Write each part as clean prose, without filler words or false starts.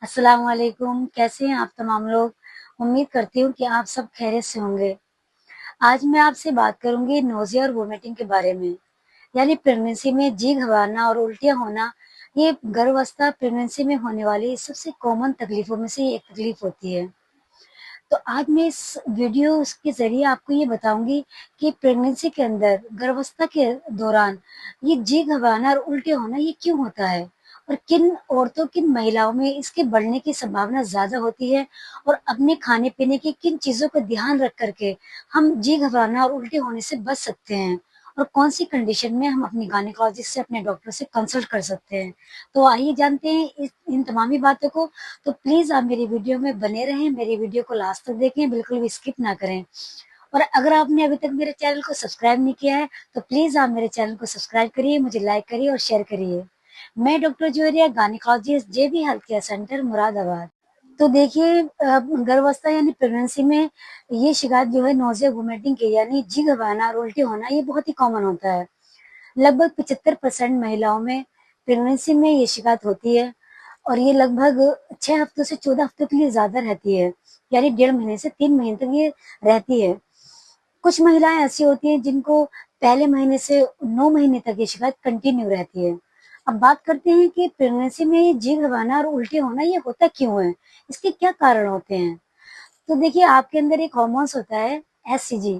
अस्सलाम वालेकुम। कैसे हैं आप तमाम लोग? उम्मीद करती हूँ कि आप सब खैरियत से होंगे। आज मैं आपसे बात करूँगी नोज़िया और वोमिटिंग के बारे में। यानी प्रेगनेंसी में जी घबराना और उल्टियाँ होना, ये गर्भावस्था प्रेगनेंसी में होने वाली सबसे कॉमन तकलीफ़ों में से एक तकलीफ़ होती है। तो आज मैं इस वीडियो के ज़रिए आपको ये बताऊँगी कि प्रेगनेंसी के अंदर गर्भावस्था के दौरान ये जी घबराना और उल्टे होना ये क्यों होता है? और किन औरतों, किन महिलाओं में इसके बढ़ने की संभावना ज़्यादा होती है और अपने खाने-पीने की किन चीज़ों का ध्यान रख कर के हम जी घबराना और उल्टे होने से बच सकते हैं? और कौन-सी कंडीशन में हम अपनी गायनेकोलॉजिस्ट से, अपने डॉक्टर से कंसल्ट कर सकते हैं? तो आइए जानते हैं इस इन तमामी बातों को। तो प्लीज़ आप मेरी वीडियो में बने रहें, मेरी वीडियो को लास्ट तक देखें, बिल्कुल भी स्किप ना करें। और अगर आपने अभी तक मेरे चैनल को सब्सक्राइब नहीं किया है, तो प्लीज़ आप मेरे चैनल को सब्सक्राइब करिए, मुझे लाइक करिए और शेयर करिए। मैं डॉक्टर ज्वेरिया, गायनेकोलॉजिस्ट, जेबी हेल्थ केयर सेंटर, मुरादाबाद। तो देखिए गर्भावस्था यानी प्रेगनेंसी में ये शिकायत जो है नोज़िया, वोमिटिंग की यानी जी घबराना और उल्टी होना ये बहुत ही कॉमन होता है। लगभग 75% महिलाओं में प्रेगनेंसी में ये शिकायत होती है और ये लगभग 6 हफ्तों से 14 हफ्तों के लिए ज़्यादा रहती है, यानी डेढ़ महीने से 3 महीने तक ये रहती है। कुछ महिलाएँ ऐसी होती हैं जिनको पहले महीने से 9 महीने तक ये शिकायत कंटिन्यू रहती है। अब बात करते हैं कि प्रेगनेंसी में ये जी घबराना और उल्टी होना ये होता क्यों है? इसके क्या कारण होते हैं? तो देखिए आपके अंदर एक हॉर्मोन्स होता है एचसीजी।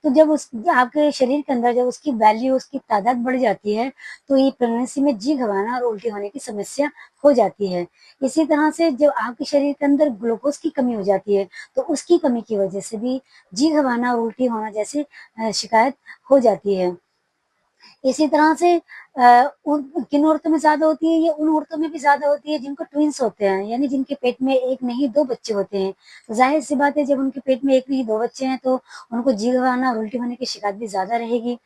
तो जब उस आपके शरीर के अंदर जब उसकी वैल्यू, उसकी तादाद बढ़ जाती है, तो ये प्रेगनेंसी में जी घबराना और उल्टी होने की समस्या हो जाती है। इसी तरह से जब आपके शरीर के अंदर ग्लूकोज़ की कमी हो जाती है, तो उसकी कमी की वजह से भी जी घबराना और उल्टी होना जैसी शिकायत हो जाती है। इसी तरह से उन किन औरतों में ज़्यादा होती है, ये उन औरतों में भी ज़्यादा होती है जिनको ट्विन्स होते हैं, यानी जिनके पेट में 1 नहीं 2 बच्चे होते हैं। तो ज़ाहिर-सी बात है जब उनके पेट में 1 नहीं 2 बच्चे हैं तो उनको जी घबराना और उल्टी होने की शिकायत भी ज़्यादा रहेगी।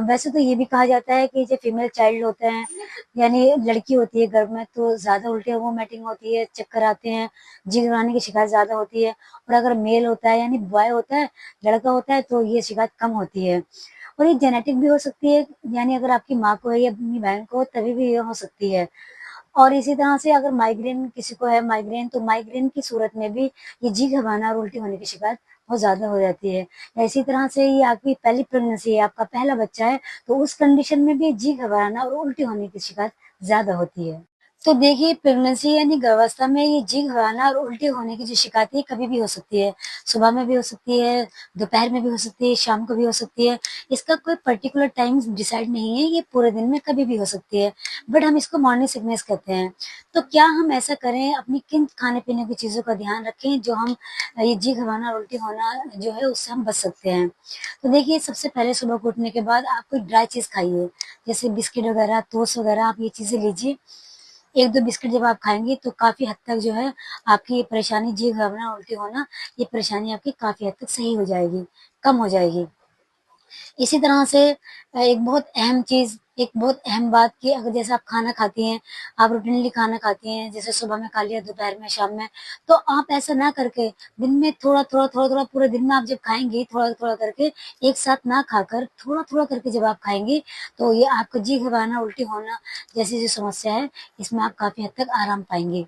वैसे तो ये भी कहा जाता है कि जो फीमेल चाइल्ड होते हैं, यानी लड़की होती है गर्भ में तो ज़्यादा उल्टियाँ वोमिटिंग होती है, चक्कर आते हैं, जी घबराने की शिकायत ज़्यादा होती है और अगर मेल होता है यानी बॉय होता है, लड़का होता है तो ये शिकायत कम होती है। और ये जेनेटिक भी हो सकती है, यानी अगर आपकी माँ को है या अपनी बहन को तभी भी ये हो सकती है। और इसी तरह से अगर माइग्रेन किसी को है माइग्रेन, तो माइग्रेन की सूरत में भी ये जी घबराना और उल्टी होने की शिकायत बहुत ज़्यादा हो जाती है। या इसी तरह से ये आपकी पहली प्रेगनेंसी है, आपका पहला बच्चा है, तो उस कंडीशन में भी जी घबराना और उल्टी होने की शिकायत ज़्यादा होती है। तो देखिए प्रेगनेंसी यानी गर्भावस्था में ये जी घबराना और उल्टी होने की जो शिकायत है कभी भी हो सकती है। सुबह में भी हो सकती है, दोपहर में भी हो सकती है, शाम को भी हो सकती है। इसका कोई पर्टिकुलर टाइम डिसाइड नहीं है, ये पूरे दिन में कभी भी हो सकती है। बट हम इसको मॉर्निंग सिकनेस कहते हैं। तो क्या हम ऐसा करें, अपनी किन खाने-पीने की चीज़ों का ध्यान रखें जो हम ये जी घबराना और उल्टी होना जो है उससे हम बच सकते हैं। तो देखिए सबसे पहले सुबह को उठने के बाद आप कोई ड्राई चीज़ खाइए, जैसे बिस्किट वगैरह, टोस्ट वगैरह आप ये चीज़ें लीजिए। 1-2 बिस्किट जब आप खाएँगी तो काफ़ी हद तक जो है आपकी ये परेशानी जी घबराना, उल्टी होना, ये परेशानी आपकी काफ़ी हद तक सही हो जाएगी, कम हो जाएगी। इसी तरह से एक बहुत अहम चीज़, एक बहुत अहम बात कि अगर जैसे आप खाना खाती हैं, आप रूटीनली खाना खाती हैं, जैसे सुबह में खा लिया, दोपहर में, शाम में, तो आप ऐसा ना करके दिन में थोड़ा-थोड़ा, थोड़ा-थोड़ा पूरे दिन में आप जब खाएँगी, थोड़ा-थोड़ा करके, एक साथ ना खाकर थोड़ा-थोड़ा करके जब आप खाएँगी, तो ये आपको जी घबराना, उल्टी होना जैसी जो समस्या है, इसमें आप काफ़ी हद तक आराम पाएँगी।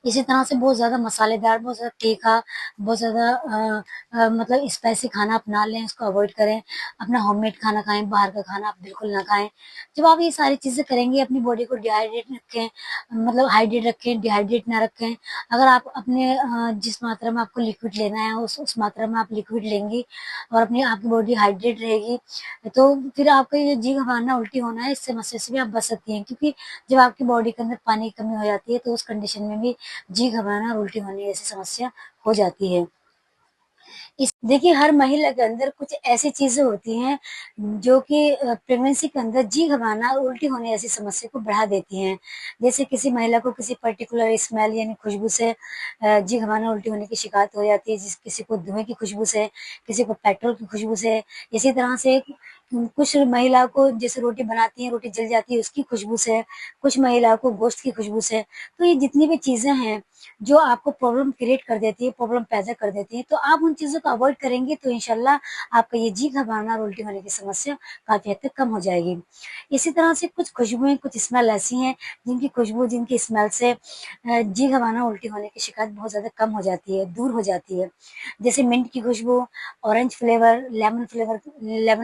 इसी तरह से बहुत ज़्यादा मसालेदार, बहुत ज़्यादा तीखा, बहुत ज़्यादा मतलब स्पाइसी खाना आप ना लें, उसको अवॉइड करें। अपना होममेड खाना खाएँ, बाहर का खाना आप बिल्कुल ना खाएँ। जब आप ये सारी चीज़ें करेंगे, अपनी बॉडी को डिहाइड्रेट रखें, मतलब हाइड्रेट रखें, डिहाइड्रेट ना रखें। अगर आप अपने जिस मात्रा में आपको लिक्विड लेना है, उस मात्रा में आप लिक्विड लेंगी और अपनी आपकी बॉडी हाइड्रेट रहेगी, तो फिर आपका ये जी घबराना, उल्टी होना है, इस समस्या से भी आप बच सकती हैं। क्योंकि जब आपकी बॉडी के अंदर पानी की कमी हो जाती है, तो उस कंडीशन में भी जी घबराना और उल्टी होने जैसी समस्या हो जाती है। इस देखिए हर महिला के अंदर कुछ ऐसी चीज़ें होती हैं जो कि प्रेगनेंसी के अंदर जी घबराना और उल्टी होने जैसी समस्या को बढ़ा देती हैं। जैसे किसी महिला को किसी पर्टिकुलर स्मेल यानी खुशबू से जी घबराना उल्टी होने की शिकायत हो जाती है, किसी को धुएँ की खुशबू से, किसी को पेट्रोल की खुशबू से। इसी तरह से कुछ महिला को जैसे रोटी बनाती हैं, रोटी जल जाती है उसकी खुशबू से, कुछ महिला को गोश्त की खुशबू से। तो ये जितनी भी चीज़ें हैं, जो आपको प्रॉब्लम क्रिएट कर देती है, प्रॉब्लम पैदा कर देती है, तो आप उन चीज़ों को अवॉइड करेंगे तो इंशाल्लाह आपका ये जी घबराना और उल्टी होने की समस्या काफ़ी हद तक कम हो जाएगी। इसी तरह से कुछ खुशबुएँ, कुछ स्मेल ऐसी हैं, जिनकी खुशबू, जिनकी स्मेल से जी घबराना, उल्टी होने की शिकायत बहुत ज़्यादा कम हो जाती है, दूर हो जाती है। जैसे मिंट की खुशबू, ऑरेंज फ्लेवर, लेमन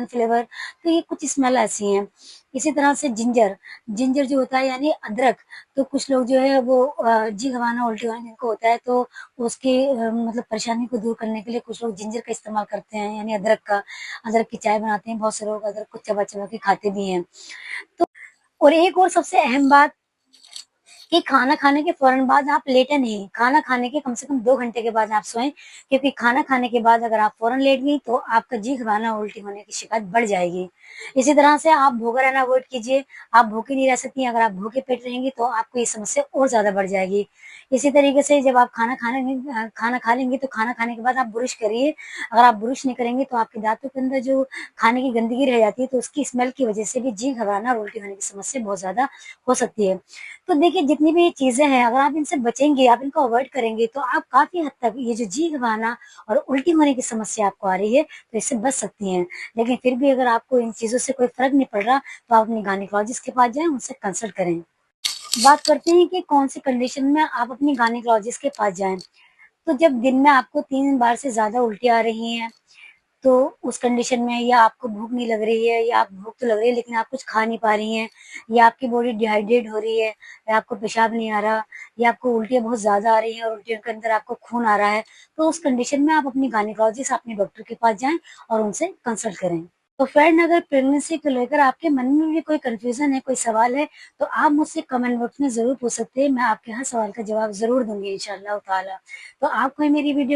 फ्लेवर, तो ये कुछ स्मेल ऐसी हैं। इसी तरह से जिंजर, जिंजर जो होता है यानी अदरक, तो कुछ लोग जो है वो जी घबराना, उल्टी होना जिनको होता है तो उसकी मतलब परेशानी को दूर करने के लिए कुछ लोग जिंजर का इस्तेमाल करते हैं, यानी अदरक का। अदरक की चाय बनाते हैं, बहुत से लोग अदरक को चबा-चबा के खाते भी हैं। तो और एक और सबसे अहम बात कि खाना खाने के फ़ौरन बाद आप लेटें नहीं, खाना खाने के कम से कम 2 घंटे के बाद आप सोएँ, क्योंकि खाना खाने के बाद अगर आप फ़ौरन लेट गईं, तो आपका जी घबराना, उल्टी होने की शिकायत बढ़ जाएगी। इसी तरह से आप भूखा रहना अवॉइड कीजिए, आप भूखी नहीं रह सकती, अगर आप भूखे पेट रहेंगी, तो आपको ये समस्या और ज़्यादा बढ़ जाएगी। इसी तरीके से जब आप खाना खा लेंगी, तो खाना खाने के बाद आप ब्रुश करिए, अगर आप ब्रुश नहीं करेंगी, तो आपके दाँतों के अंदर जो खाने की गंदगी रह जाती है, तो उसकी स्मेल की वजह से भी जी घबराना और उल्टी होने की समस्या बहुत ज़्यादा हो सकती है। तो देखिए जितनी भी ये चीज़ें हैं, अगर आप इनसे बचेंगे, आप इनको अवॉइड करेंगे, तो आप काफ़ी हद तक ये जो जी घबराना और उल्टी होने की समस्या आपको आ रही है, तो इससे बच सकती हैं। लेकिन फिर भी अगर आपको इन चीज़ों से कोई फ़र्क नहीं पड़ रहा, तो आप अपने गायनेकोलॉजिस्ट के पास जाएँ, उनसे कंसल्ट करें। बात करते हैं कि कौन-सी कंडीशन में आप अपनी गायनेकोलॉजिस्ट के पास जाएँ। तो जब दिन में आपको 3 बार से ज़्यादा उल्टी आ रही हैं, तो उस कंडीशन में या आपको भूख नहीं लग रही है, या आप भूख तो लग रही है लेकिन आप कुछ खा नहीं पा रही हैं, या आपकी बॉडी डिहाइड्रेट हो रही है, या आपको पेशाब नहीं आ रहा, या आपको उल्टियाँ बहुत ज़्यादा आ रही हैं और उल्टियों के अंदर आपको खून आ रहा है, तो उस कंडीशन में आप अपनी गायनेकोलॉजिस्ट, अपने डॉक्टर के पास जाएँ और उनसे कंसल्ट करें। तो फ्रेंड, अगर प्रेगनेंसी को लेकर आपके मन में भी कोई कन्फ्यूज़न है, कोई सवाल है, तो आप मुझसे कमेंट बॉक्स में ज़रूर पूछ सकते हैं। मैं आपके हर सवाल का जवाब ज़रूर दूँगी इंशाअल्लाह ताला। तो आपको मेरी वीडियो